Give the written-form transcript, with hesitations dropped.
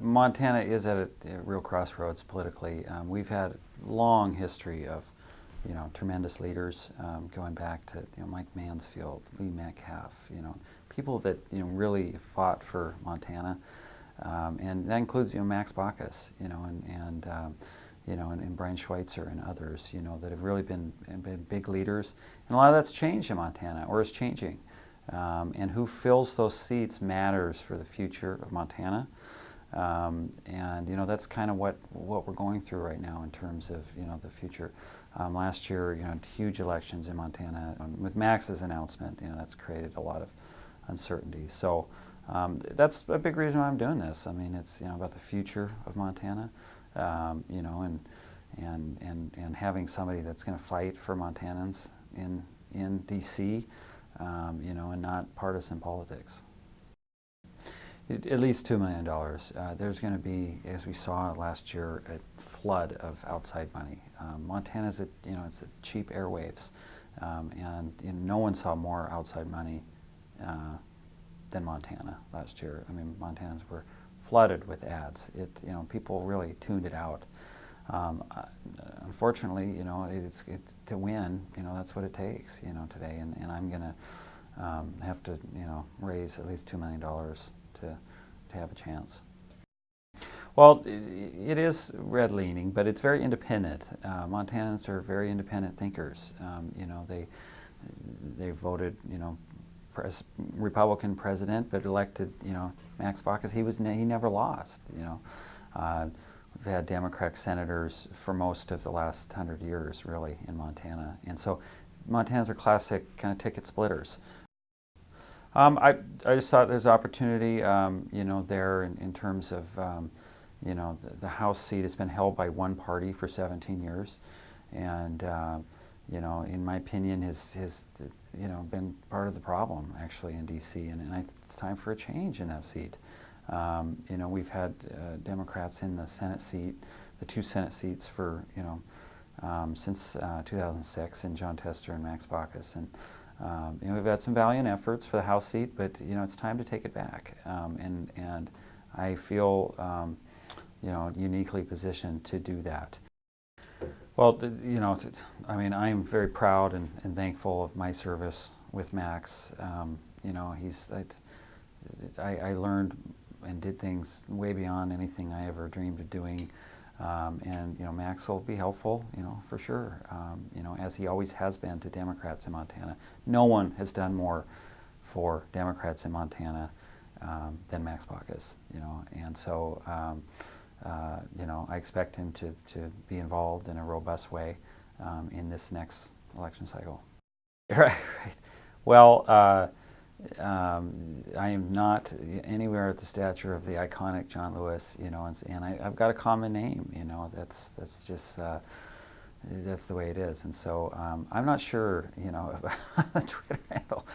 Montana is at a real crossroads politically. We've had a long history of, tremendous leaders going back to, Mike Mansfield, Lee Metcalf, people that, really fought for Montana. And that includes, Max Baucus, and Brian Schweitzer and others, that have really been big leaders. And a lot of that's changed in Montana, or is changing. And who fills those seats matters for the future of Montana. And that's kind of what we're going through right now in terms of the future. Last year, huge elections in Montana. With Max's announcement, that's created a lot of uncertainty. So that's a big reason why I'm doing this. I mean, it's about the future of Montana, and having somebody that's going to fight for Montanans in D.C., and not partisan politics. At least $2 million. There's going to be, as we saw last year, a flood of outside money. Montana's it's a cheap airwaves, and no one saw more outside money than Montana last year. I mean, Montanans were flooded with ads. People really tuned it out. Unfortunately, it's to win. That's what it takes. Today, and I'm going to have to raise at least $2 million to have a chance. Well, it is red-leaning, but it's very independent. Montanans are very independent thinkers. They voted, Republican president, but elected, Max Baucus. He never lost. We've had Democratic senators for most of the last 100 years, really, in Montana, and so Montanans are classic kind of ticket splitters. I just thought there's opportunity, there in terms of, the House seat has been held by one party for 17 years, and in my opinion, has been part of the problem actually in D.C. and it's time for a change in that seat. We've had Democrats in the Senate seat, the two Senate seats for since 2006, in John Tester and Max Baucus, and we've had some valiant efforts for the House seat, but it's time to take it back, and I feel uniquely positioned to do that. Well, I mean, I'm very proud and thankful of my service with Max. I learned and did things way beyond anything I ever dreamed of doing. And Max will be helpful, for sure, as he always has been to Democrats in Montana. No one has done more for Democrats in Montana than Max Baucus, and so I expect him to be involved in a robust way in this next election cycle. Right. Well, I am not anywhere at the stature of the iconic John Lewis, and I've got a common name, that's just, that's the way it is. And so I'm not sure, about the Twitter handle.